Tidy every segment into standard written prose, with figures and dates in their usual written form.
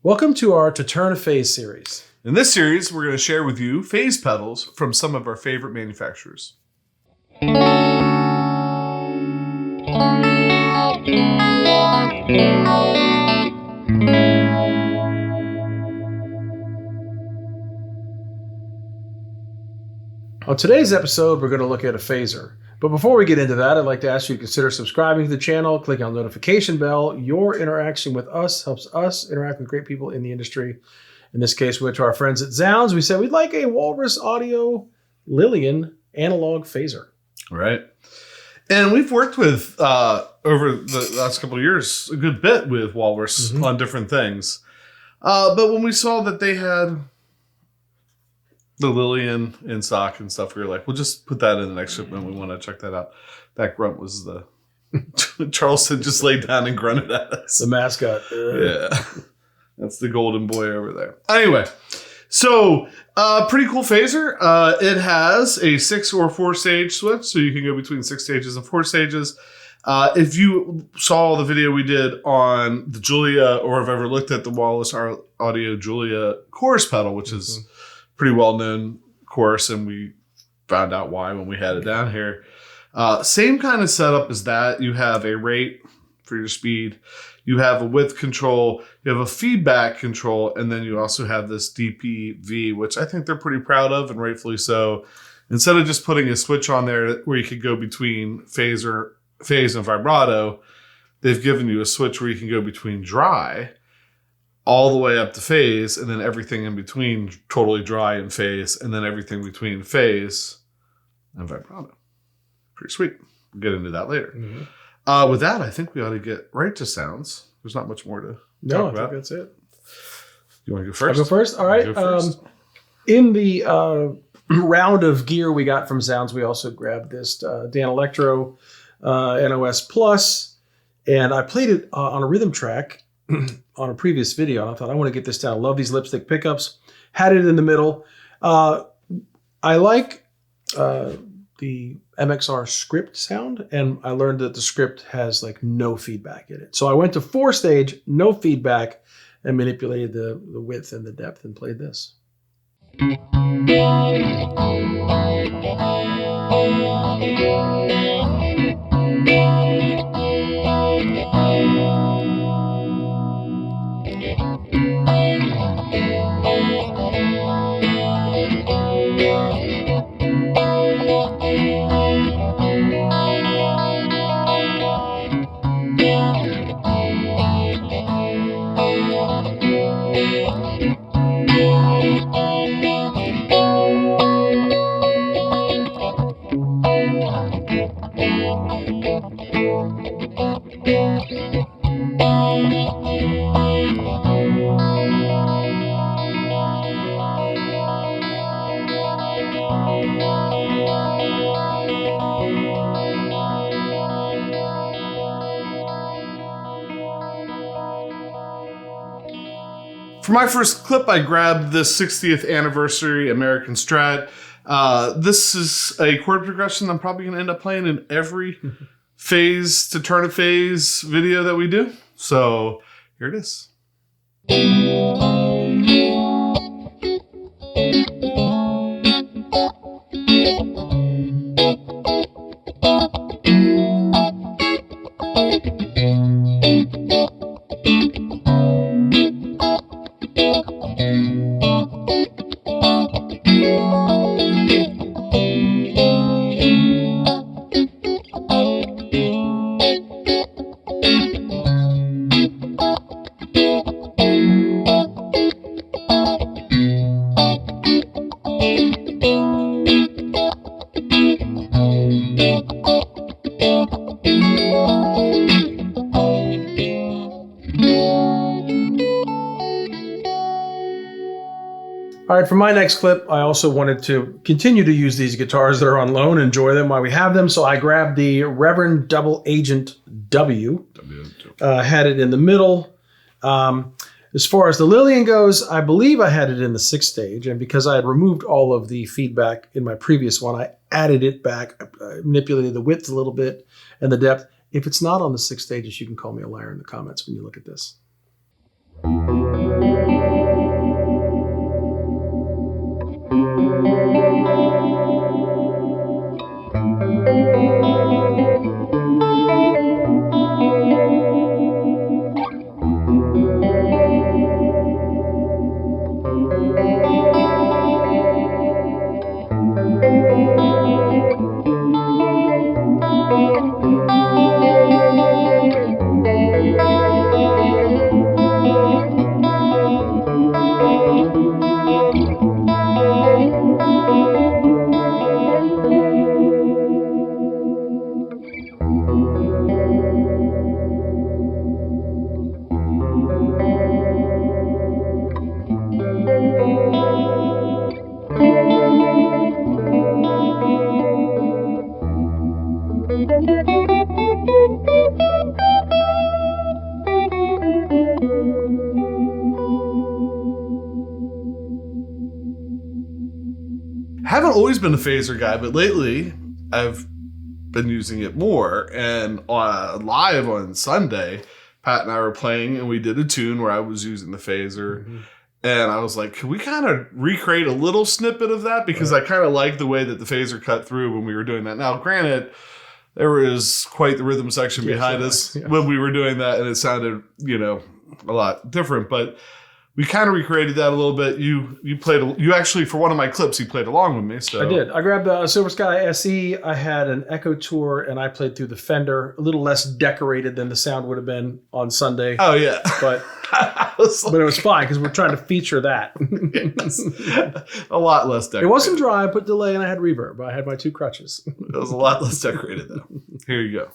Welcome to our To Turn a Phase series. In this series, we're going to share with you phase pedals from some of our favorite manufacturers. On today's episode, we're going to look at a phaser. But before we get into that, I'd like to ask you to consider subscribing to the channel, click on the notification bell. Your interaction with us helps us interact with great people in the industry. In this case, we went to our friends at zZounds. We said we'd like a Walrus Audio Lillian Analog Phaser. Right. And we've worked with, over the last couple of years, a good bit with Walrus on different things. But when we saw that they had the Lillian in stock and stuff, we were like, we'll just put that in the next shipment. We want to check that out. That grunt was the... Charleston just laid down and grunted at us. The mascot. Yeah. That's the golden boy over there. Anyway, so pretty cool phaser. It has a 6 or 4 stage switch, so you can go between 6 stages and 4 stages. If you saw the video we did on the Julia, or have ever looked at the Walrus Audio Julia chorus pedal, which is pretty well-known chorus, and we found out why when we had it down here. Same kind of setup as that. You have a rate for your speed. You have a width control. You have a feedback control. And then you also have this DPV, which I think they're pretty proud of, and rightfully so. Instead of just putting a switch on there where you could go between phase and vibrato, they've given you a switch where you can go between dry all the way up to phase, and then everything in between totally dry and phase, and then everything between phase and vibrato. Pretty sweet. We'll get into that later. With that, I think we ought to get right to sounds. There's not much more to talk about. I think that's it. You want to go first? I'll go first? All right. Go first. In the round of gear we got from zZounds, we also grabbed this Danelecto NOS Plus, and I played it on a rhythm track on a previous video, and I thought, I want to get this down. I love these lipstick pickups. Had it in the middle. I like the MXR script sound, and I learned that the script has like no feedback in it. So I went to 4 stage, no feedback, and manipulated the width and the depth and played this. For my first clip, I grabbed the 60th anniversary American Strat. This is a chord progression I'm probably going to end up playing in every phase to turn a phase video that we do. So here it is. All right, for my next clip, I also wanted to continue to use these guitars that are on loan, enjoy them while we have them. So I grabbed the Reverend Double Agent W, had it in the middle. As far as the Lillian goes, I believe I had it in the 6th stage, and because I had removed all of the feedback in my previous one, I added it back, manipulated the width a little bit and the depth. If it's not on the 6 stages, you can call me a liar in the comments when you look at this. haven't always been a phaser guy, but lately I've been using it more. And live on Sunday, Pat and I were playing, and we did a tune where I was using the phaser. Mm-hmm. And I was like, can we kind of recreate a little snippet of that? Because I kind of like the way that the phaser cut through when we were doing that. Now, granted, there was quite the rhythm section behind us when we were doing that, and it sounded, a lot different. But we kind of recreated that a little bit. You actually, for one of my clips, you played along with me. So I did. I grabbed the Silver Sky SE. I had an Echo Tour, and I played through the Fender. A little less decorated than the sound would have been on Sunday. Oh, yeah. But it was fine because we're trying to feature that. Yes. A lot less decorated. It wasn't dry. I put delay and I had reverb. I had my 2 crutches. It was a lot less decorated, though. Here you go.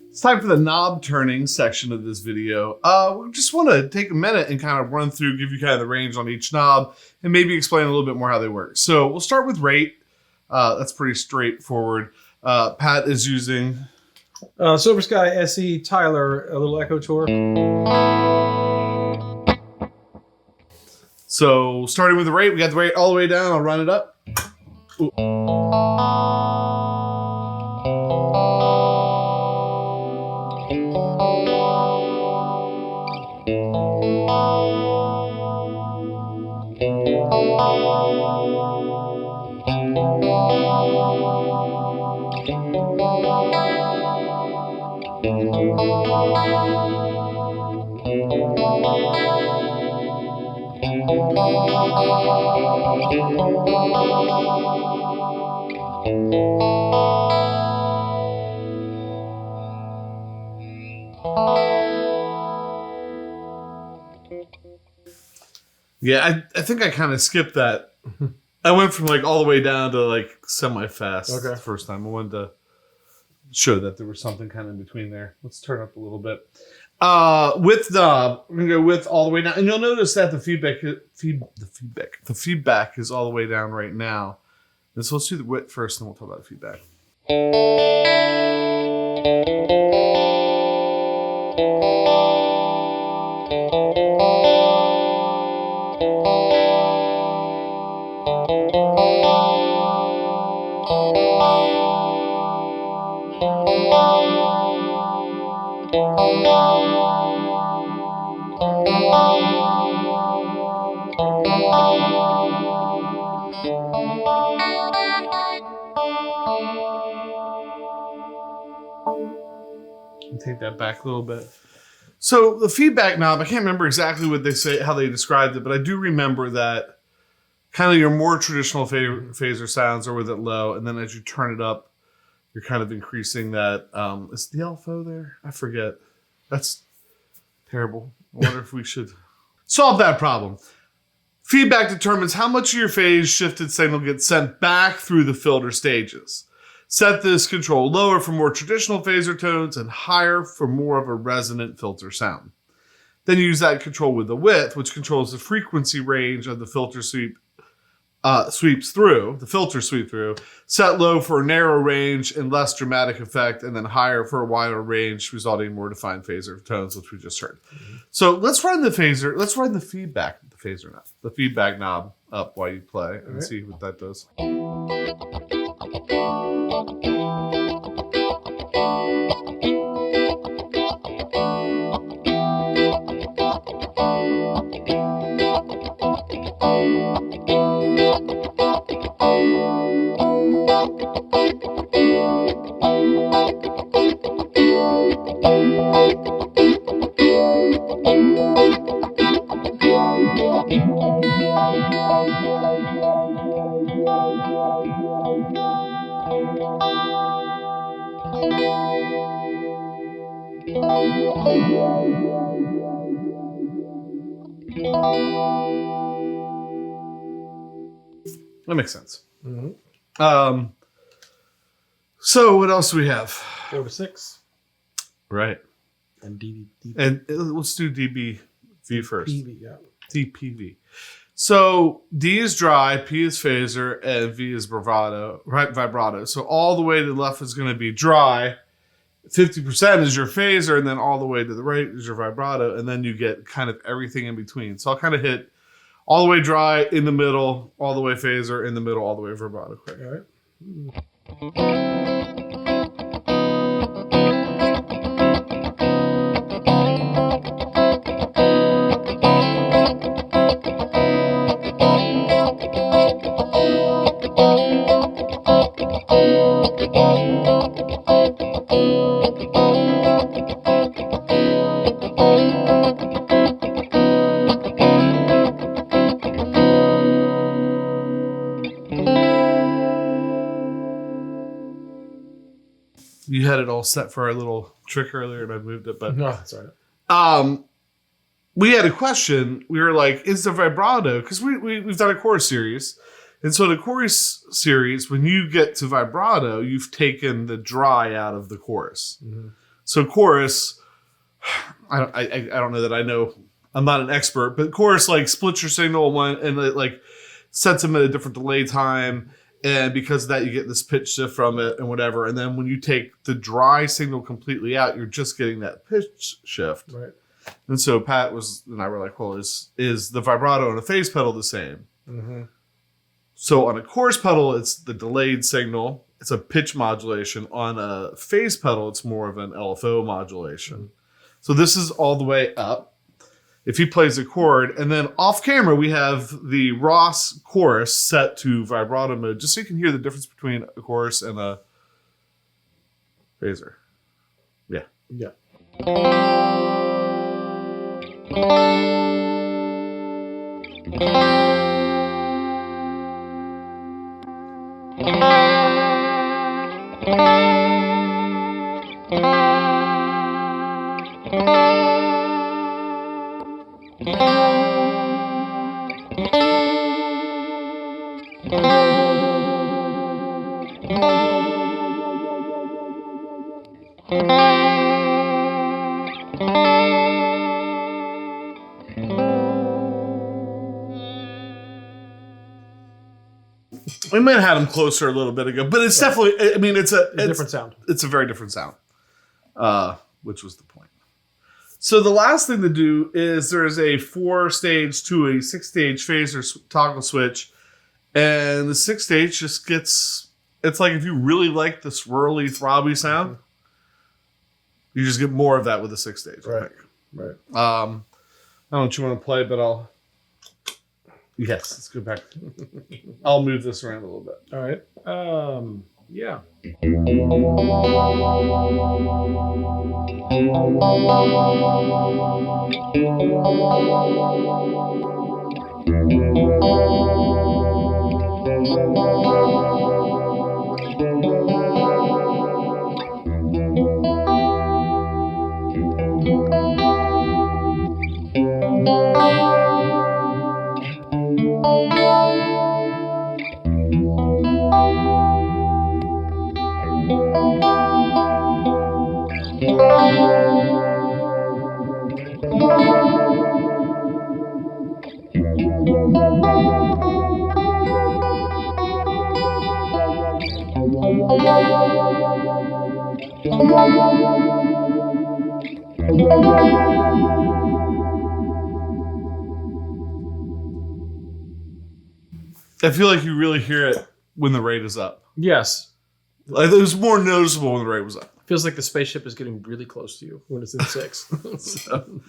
It's time for the knob turning section of this video. We just want to take a minute and kind of run through, give you kind of the range on each knob, and maybe explain a little bit more how they work. So we'll start with rate. That's pretty straightforward. Pat is using Silver Sky SE Tyler, a little Echo Tour. So starting with the rate, we got the rate all the way down. I'll run it up. Ooh. Yeah, I think I kind of skipped that. I went from like all the way down to like semi-fast the first time. I wanted to show that there was something kind of in between there. Let's turn up a little bit. Width knob, we're gonna go width all the way down, and you'll notice that the feedback is all the way down right now. And so let's do the width first, and then we'll talk about the feedback. Take that back a little bit. So the feedback knob, I can't remember exactly what they say, how they described it, but I do remember that kind of your more traditional phaser sounds are with it low, and then as you turn it up, you're kind of increasing that. Is the LFO there? I forget. That's terrible. I wonder if we should solve that problem. Feedback determines how much of your phase shifted signal gets sent back through the filter stages. Set this control lower for more traditional phaser tones and higher for more of a resonant filter sound. Then use that control with the width, which controls the frequency range of the filter sweep sweeps through, the filter sweep through, set low for a narrow range and less dramatic effect, and then higher for a wider range, resulting in more defined phaser tones, which we just heard. Mm-hmm. So let's run the phaser, let's run the feedback knob up while you play and see what that does. That makes sense. Mm-hmm. So what else do we have? 4 to 6. Right. And DB. And let's do DBV first. DPV, yeah. DPV. So D is dry, P is phaser, and V is vibrato. So all the way to the left is going to be dry. 50% is your phaser, and then all the way to the right is your vibrato, and then you get kind of everything in between. So I'll kind of hit all the way dry, in the middle, all the way phaser, in the middle, all the way vibrato quick. All right. You had it all set for our little trick earlier, and I moved it, but no, that's all right. We had a question. We were like, "Is the vibrato?" Because we've done a chorus series, and so the chorus series, when you get to vibrato, you've taken the dry out of the chorus. Mm-hmm. So chorus, I don't know that I know. I'm not an expert, but chorus like splits your signal one and it like sets them at a different delay time. And because of that, you get this pitch shift from it and whatever. And then when you take the dry signal completely out, you're just getting that pitch shift. Right. And so Pat and I were like, well, is the vibrato and a phase pedal the same? Mm-hmm. So on a chorus pedal, it's the delayed signal. It's a pitch modulation. On a phase pedal, it's more of an LFO modulation. Mm-hmm. So this is all the way up. If he plays a chord, and then off camera, we have the Ross chorus set to vibrato mode, just so you can hear the difference between a chorus and a phaser. Yeah. Yeah. We might have had him closer a little bit ago, but it's definitely, I mean, it's a different sound. It's a very different sound, which was the point. So the last thing to do is there's a 4-stage to a 6-stage phaser toggle switch, and the 6-stage just gets, it's like if you really like the swirly, throbby sound, you just get more of that with the 6-stage. Right. Right. I don't know what you want to play, but yes, let's go back. I'll move this around a little bit. All right. Yeah. I feel like you really hear it when the rate is up. Yes. Like it was more noticeable when the rate was up. Feels like the spaceship is getting really close to you when it's in 6. So,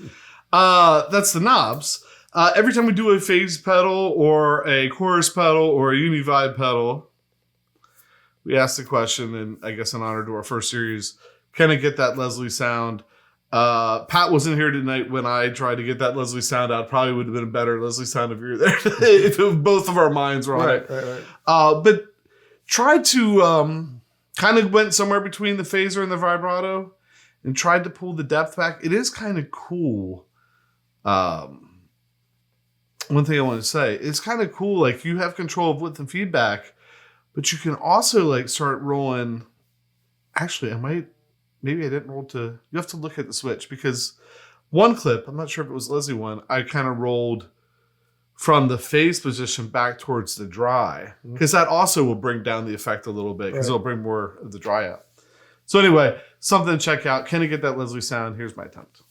that's the knobs. Every time we do a phase pedal or a chorus pedal or a uni-vibe pedal, we ask the question, and I guess in honor to our first series, can I get that Leslie sound? Pat wasn't here tonight when I tried to get that Leslie sound out. Probably would have been a better Leslie sound if you were there. If both of our minds were on it. Right. But tried to kind of went somewhere between the phaser and the vibrato and tried to pull the depth back. It is kind of cool. One thing I want to say, it's kind of cool. Like you have control of width and feedback, but you can also like start rolling. Actually, maybe I didn't roll to, you have to look at the switch because one clip, I'm not sure if it was Leslie one, I kind of rolled from the phase position back towards the dry because that also will bring down the effect a little bit because it'll bring more of the dry out. So anyway, something to check out. Can I get that Leslie sound? Here's my attempt.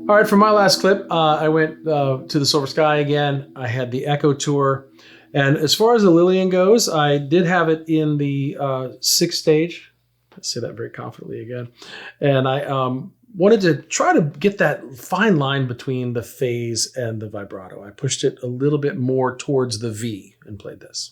All right, for my last clip, I went to the Silver Sky again. I had the Echo Tour. And as far as the Lillian goes, I did have it in the 6 stage. I say that very confidently again. And I wanted to try to get that fine line between the phase and the vibrato. I pushed it a little bit more towards the V and played this.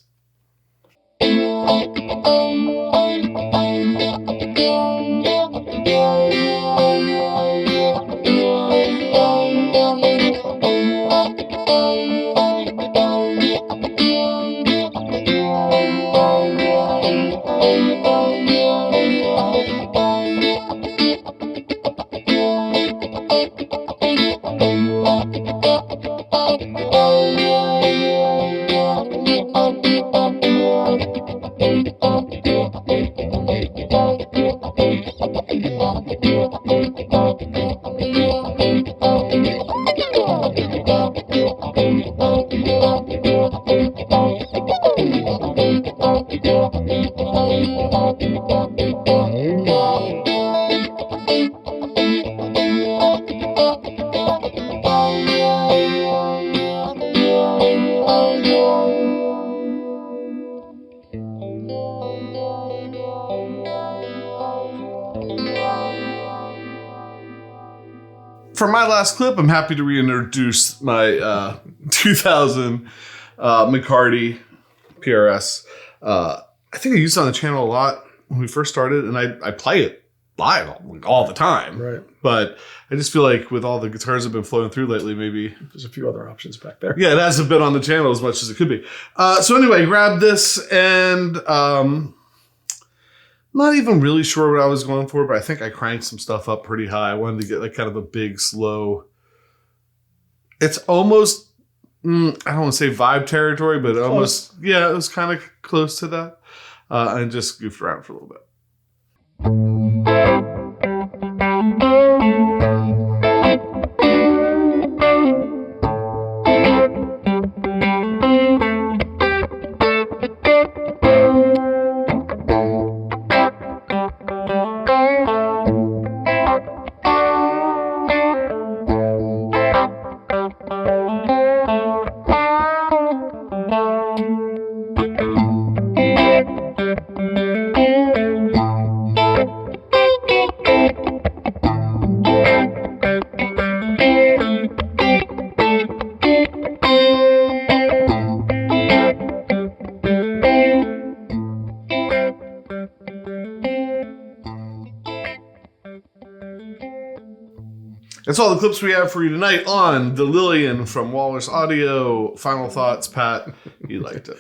For my last clip, I'm happy to reintroduce my 2000 McCarty PRS. I think I used it on the channel a lot when we first started, and I play it live all the time. Right. But I just feel like with all the guitars that have been flowing through lately, maybe There's a few other options back there. yeah, it hasn't been on the channel as much as it could be. So anyway, grabbed this and not even really sure what I was going for, but I think I cranked some stuff up pretty high. I wanted to get like kind of a big, slow. It's almost, I don't want to say vibe territory, but almost, yeah, it was kind of close to that. And just goofed around for a little bit. That's all the clips we have for you tonight on the Lillian from Walrus Audio. Final thoughts, Pat. He liked it.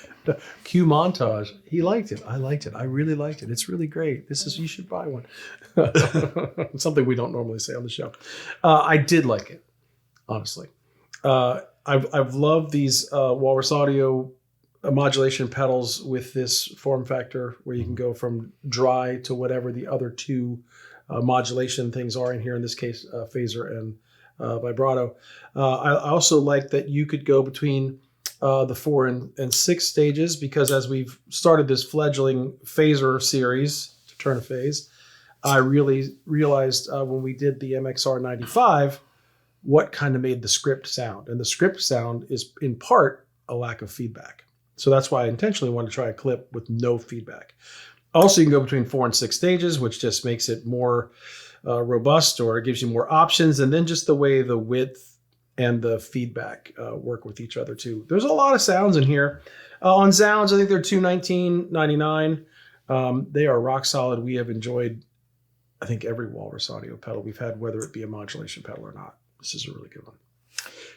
Cue montage. He liked it. I liked it. I really liked it. It's really great. You should buy one. Something we don't normally say on the show. I did like it, honestly. I've loved these Walrus Audio modulation pedals with this form factor where you can go from dry to whatever the other two modulation things are in here, in this case, phaser and vibrato. I also like that you could go between the 4 and 6 stages, because as we've started this fledgling phaser series to turn a phase, I really realized when we did the MXR 95 what kind of made the script sound. And the script sound is in part a lack of feedback. So that's why I intentionally wanted to try a clip with no feedback. Also, you can go between 4 and 6 stages, which just makes it more robust, or it gives you more options. And then just the way the width and the feedback work with each other too. There's a lot of sounds in here. On zZounds, I think they're $219.99. They are rock solid. We have enjoyed, I think, every Walrus Audio pedal we've had, whether it be a modulation pedal or not. This is a really good one.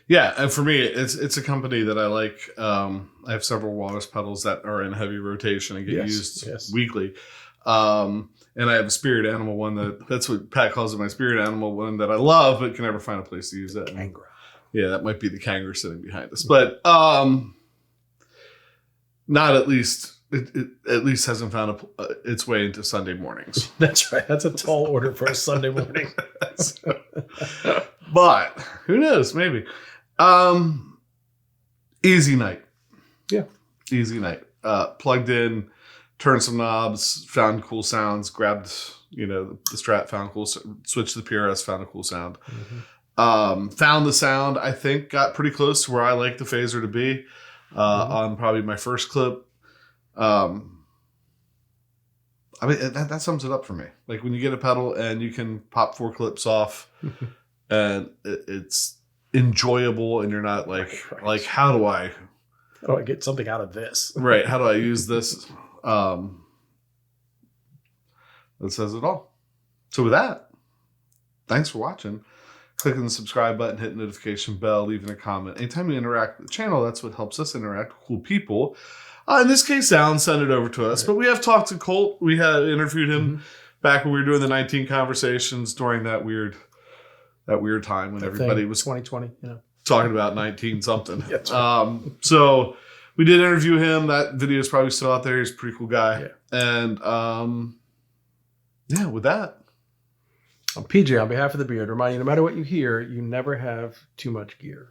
Yeah, and for me, it's a company that I like. I have several Walrus pedals that are in heavy rotation and get used weekly. And I have a spirit animal one that's what Pat calls it, my spirit animal one that I love, but can never find a place to use it. Kangaroo. Yeah, that might be the kangaroo sitting behind us, but not at least. It at least hasn't found its way into Sunday mornings. That's right. That's a tall order for a Sunday morning. But who knows? Maybe. Easy night. Yeah. Easy night. Plugged in, turned some knobs, found cool sounds, grabbed, the Strat, found cool, switched to the PRS, found a cool sound. Mm-hmm. Found the sound, I think, got pretty close to where I like the phaser to be on probably my first clip. I mean, that sums it up for me. Like when you get a pedal and you can pop 4 clips off and it's enjoyable and you're not like how do I get something out of this? Right. How do I use this? That says it all. So with that, thanks for watching. Clicking the subscribe button, hit the notification bell, leaving a comment. Anytime you interact with the channel, that's what helps us interact with cool people. In this case, Zzounds sent it over to us, but we have talked to Colt. We had interviewed him back when we were doing the 19 conversations during that weird time when everybody was 2020, talking about 19 something. Right. So we did interview him. That video is probably still out there. He's a pretty cool guy. Yeah. And with that, I'm PJ on behalf of the Beard. Remind you, no matter what you hear, you never have too much gear.